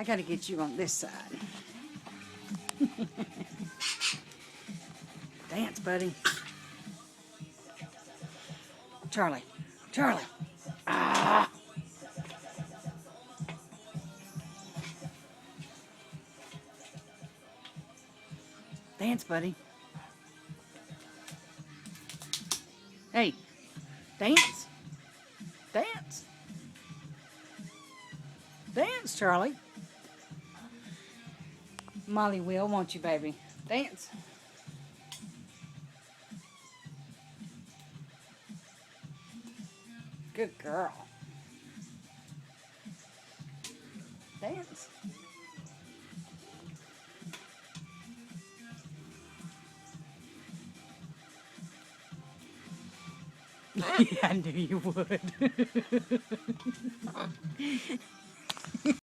gotta get you on this side. Dance, buddy. Charlie. Charlie. Ah. Dance, buddy. Hey. Dance. Dance. Dance, Charlie. Molly will, won't you, baby? Dance. Good girl. Dance. Yeah, I knew you would.